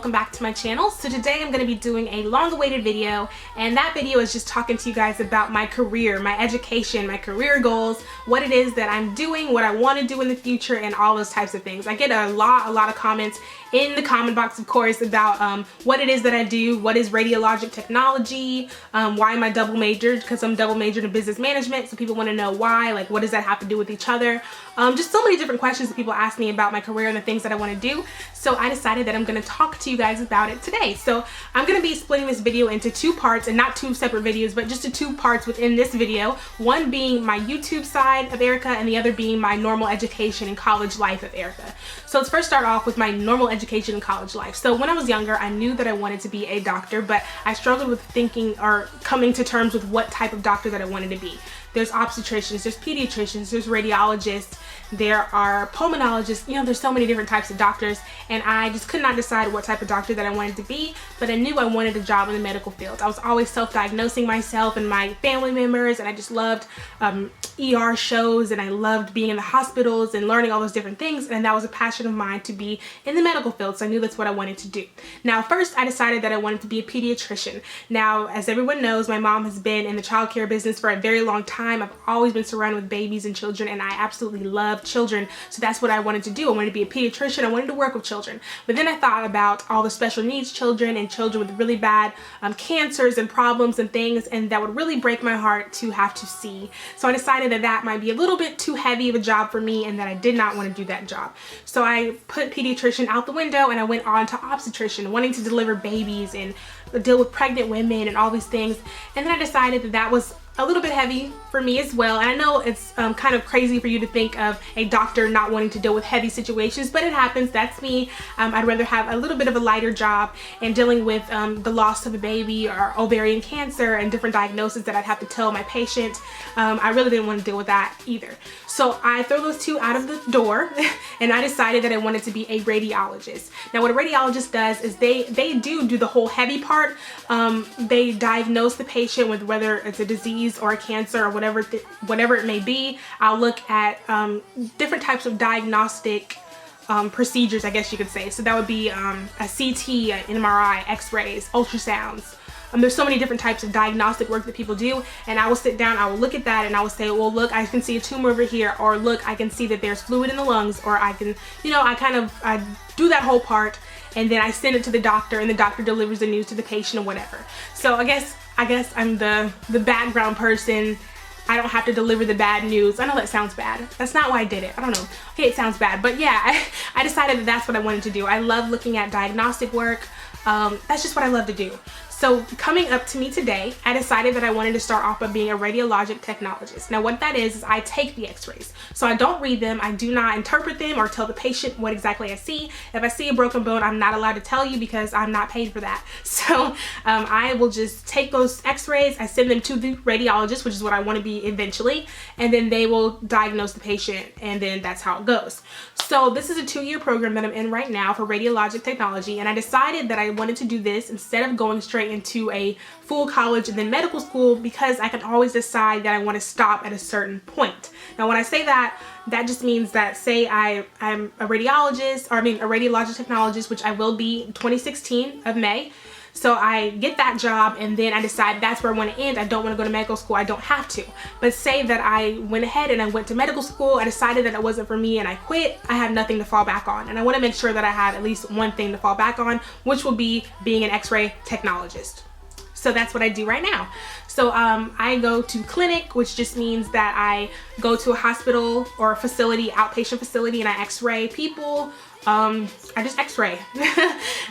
welcome back to my channel. So today I'm going to be doing a long-awaited video, and that video is just talking to you guys about my career, my education, my career goals, what it is that I'm doing, what I want to do in the future, and all those types of things. I get a lot of comments in the comment box, of course, about what it is that I do, what is radiologic technology, why am I double majored, because I'm double majored in business management, so people want to know why, like what does that have to do with each other. Just so many different questions that people ask me about my career and the things that I want to do. So I decided that I'm going to talk to you guys about it today. So I'm going to be splitting this video into two parts, and not two separate videos, but just two parts within this video. One being my YouTube side of Erica, and the other being my normal education and college life of Erica. So let's first start off with my normal education and college life. So when I was younger, I knew that I wanted to be a doctor, but I struggled with thinking or coming to terms with what type of doctor that I wanted to be. There's obstetricians, there's pediatricians, there's radiologists, there are pulmonologists, you know, there's so many different types of doctors, and I just could not decide what type of doctor that I wanted to be, but I knew I wanted a job in the medical field. I was always self-diagnosing myself and my family members, and I just loved ER shows, and I loved being in the hospitals and learning all those different things, and that was a passion of mine to be in the medical field, so I knew that's what I wanted to do. Now, first I decided that I wanted to be a pediatrician. Now, as everyone knows, my mom has been in the childcare business for a very long time. I've always been surrounded with babies and children, and I absolutely love children, so that's what I wanted to do. I wanted to be a pediatrician. I wanted to work with children. But then I thought about all the special needs children and children with really bad cancers and problems and things, and that would really break my heart to have to see. So I decided that that might be a little bit too heavy of a job for me, and that I did not want to do that job. So I put pediatrician out the window, and I went on to obstetrician, wanting to deliver babies and deal with pregnant women and all these things. And then I decided that that was a little bit heavy for me as well. And I know it's kind of crazy for you to think of a doctor not wanting to deal with heavy situations, but it happens. That's me. I'd rather have a little bit of a lighter job, and dealing with the loss of a baby or ovarian cancer and different diagnoses that I'd have to tell my patient. I really didn't want to deal with that either. So I threw those two out of the door and I decided that I wanted to be a radiologist. Now, what a radiologist does is they do the whole heavy part. They diagnose the patient with whether it's a disease or a cancer or whatever it may be. I'll look at different types of diagnostic procedures, I guess you could say. So that would be a CT, an MRI, x-rays, ultrasounds. There's so many different types of diagnostic work that people do, and I will sit down, I will look at that, and I will say, well, look, I can see a tumor over here, or look, I can see that there's fluid in the lungs, or I can, you know, I do that whole part, and then I send it to the doctor, and the doctor delivers the news to the patient or whatever. So I guess I'm the background person. I don't have to deliver the bad news. I know that sounds bad. That's not why I did it. I don't know. Okay, it sounds bad, but yeah, I decided that that's what I wanted to do. I love looking at diagnostic work. That's just what I love to do. So coming up to me today, I decided that I wanted to start off by being a radiologic technologist. Now what that is I take the x-rays. So I don't read them, I do not interpret them or tell the patient what exactly I see. If I see a broken bone, I'm not allowed to tell you because I'm not paid for that. So I will just take those x-rays, I send them to the radiologist, which is what I want to be eventually, and then they will diagnose the patient, and then that's how it goes. So this is a 2-year program that I'm in right now for radiologic technology, and I decided that I wanted to do this instead of going straight into a full college and then medical school, because I can always decide that I want to stop at a certain point. Now when I say that, that just means that, say I'm a radiologist, or a radiologic technologist, which I will be in 2016 of May. So I get that job, and then I decide that's where I want to end. I don't want to go to medical school. I don't have to. But say that I went ahead and I went to medical school, I decided that it wasn't for me, and I quit. I have nothing to fall back on. And I want to make sure that I have at least one thing to fall back on, which will be being an x-ray technologist. So that's what I do right now. So I go to clinic, which just means that I go to a hospital or a facility, outpatient facility, and I x-ray people. I just x-ray.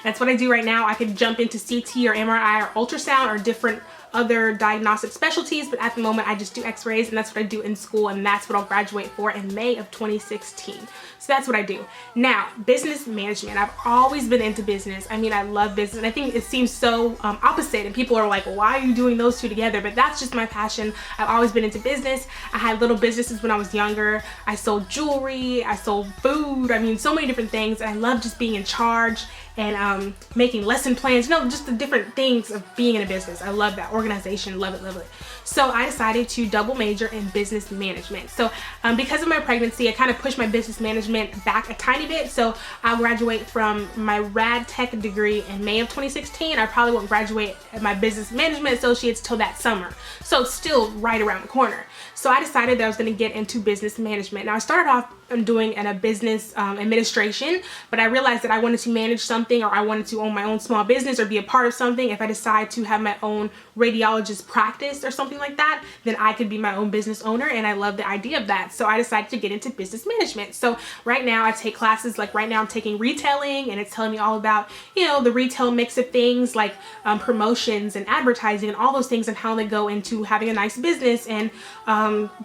That's what I do right now. I could jump into CT or MRI or ultrasound or different other diagnostic specialties, but at the moment I just do x-rays, and that's what I do in school, and that's what I'll graduate for in May of 2016. So that's what I do. Now, business management. I've always been into business. I mean, I love business, and I think it seems so opposite, and people are like, well, why are you doing those two together? But that's just my passion. I've always been into business. I had little businesses when I was younger. I sold jewelry, I sold food, I mean, so many different things, and I love just being in charge and making lesson plans, you know, just the different things of being in a business. I love that. Organization, love it, love it. So I decided to double major in business management. So because of my pregnancy, I kind of pushed my business management back a tiny bit. So I'll graduate from my rad tech degree in May of 2016. I probably won't graduate my business management associates till that summer. So it's still right around the corner. So I decided that I was going to get into business management. Now I started off doing a business administration, but I realized that I wanted to manage something, or I wanted to own my own small business or be a part of something. If I decide to have my own radiologist practice or something like that, then I could be my own business owner, and I love the idea of that. So I decided to get into business management. So right now I take classes, like right now I'm taking retailing, and it's telling me all about, you know, the retail mix of things like promotions and advertising and all those things, and how they go into having a nice business and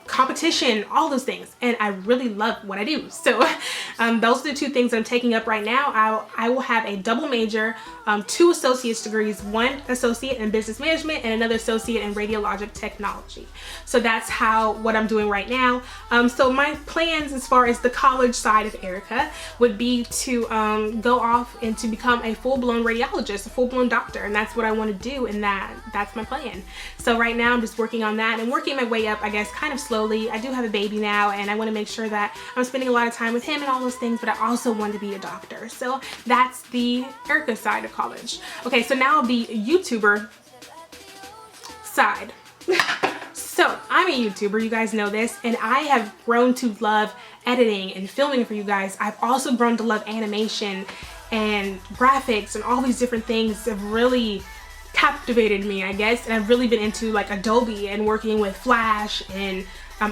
competition, all those things. And I really love what I do. So those are the two things I'm taking up right now. I will have a double major, 2 associate's degrees, 1 associate in business management and another associate in radiologic technology. So that's what I'm doing right now. So my plans as far as the college side of Erica would be to go off and to become a full-blown radiologist, a full-blown doctor, and that's what I want to do, and that's my plan. So right now I'm just working on that and working my way up, I guess, kind of slowly. I do have a baby now, and I want to make sure that I'm spending a lot of time with him and all those things, but I also want to be a doctor. So that's the Erica side of college. Okay, so now the YouTuber side. So I'm a YouTuber, you guys know this, and I have grown to love editing and filming for you guys. I've also grown to love animation and graphics, and all these different things have really captivated me, I guess. And I've really been into like Adobe and working with Flash and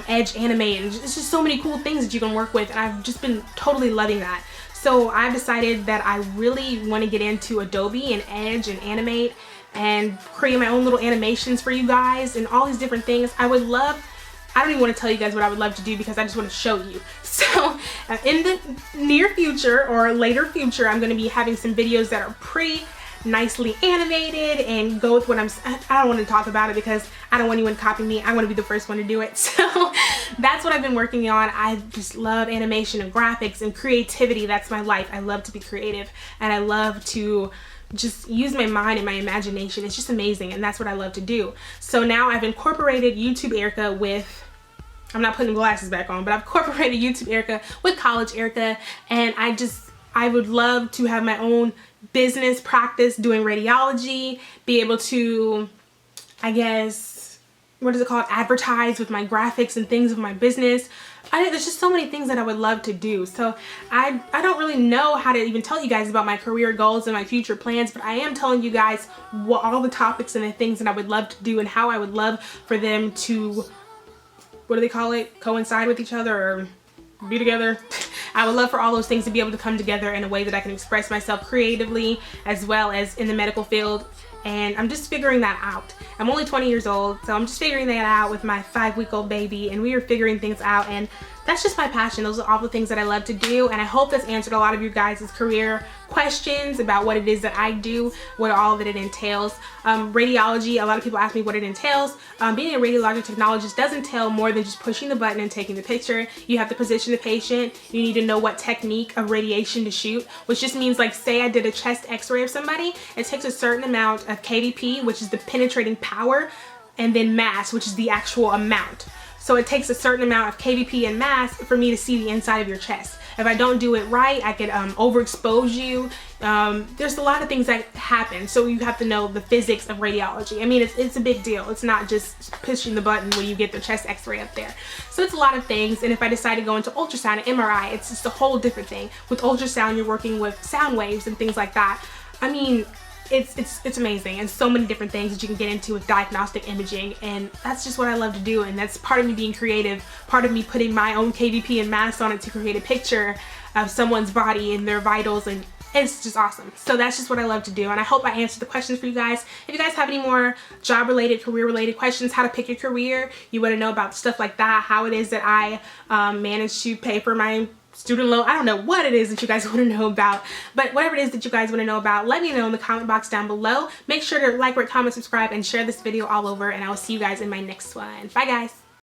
Edge Animate, and it's just so many cool things that you can work with, and I've just been totally loving that. So I've decided that I really want to get into Adobe and Edge and Animate and create my own little animations for you guys and all these different things. I don't even want to tell you guys what I would love to do, because I just want to show you. So in the near future or later future, I'm going to be having some videos that are pretty nicely animated and go with what I don't want to talk about it because I don't want anyone copying me. I want to be the first one to do it. So that's what I've been working on. I just love animation and graphics and creativity. That's my life. I love to be creative, and I love to just use my mind and my imagination. It's just amazing, and that's what I love to do. So now I've incorporated YouTube Erica with, I'm not putting the glasses back on, but I've incorporated YouTube Erica with college Erica, and I would love to have my own business practice doing radiology, be able to, I guess, what is it called, advertise with my graphics and things of my business. There's just so many things that I would love to do. So I don't really know how to even tell you guys about my career goals and my future plans, but I am telling you guys all the topics and the things that I would love to do, and how I would love for them to, what do they call it, coincide with each other or be together. I would love for all those things to be able to come together in a way that I can express myself creatively as well as in the medical field. And I'm just figuring that out. I'm only 20 years old, so I'm just figuring that out with my 5-week-old baby, and we are figuring things out, and that's just my passion. Those are all the things that I love to do, and I hope that's answered a lot of you guys' career questions about what it is that I do, what all that it entails. Radiology, a lot of people ask me what it entails. Being a radiologic technologist does entail more than just pushing the button and taking the picture. You have to position the patient. You need to know what technique of radiation to shoot, which just means, like, say I did a chest x-ray of somebody, it takes a certain amount of kVp, which is the penetrating power, and then mass, which is the actual amount. So it takes a certain amount of kVp and mass for me to see the inside of your chest. If I don't do it right, I could overexpose you. There's a lot of things that happen, so you have to know the physics of radiology. I mean, it's a big deal. It's not just pushing the button when you get the chest x-ray up there. So it's a lot of things, and if I decide to go into ultrasound and MRI, it's just a whole different thing. With ultrasound, you're working with sound waves and things like that. I mean, it's amazing, and so many different things that you can get into with diagnostic imaging, and that's just what I love to do, and that's part of me being creative, part of me putting my own kVp and mass on it to create a picture of someone's body and their vitals, and it's just awesome. So that's just what I love to do, and I hope I answered the questions for you guys. If you guys have any more job related, career related questions, how to pick your career, you want to know about stuff like that, how it is that I managed to pay for my student loan, I don't know what it is that you guys want to know about, but whatever it is that you guys want to know about, let me know in the comment box down below. Make sure to like, rate, comment, subscribe, and share this video all over, and I will see you guys in my next one. Bye guys.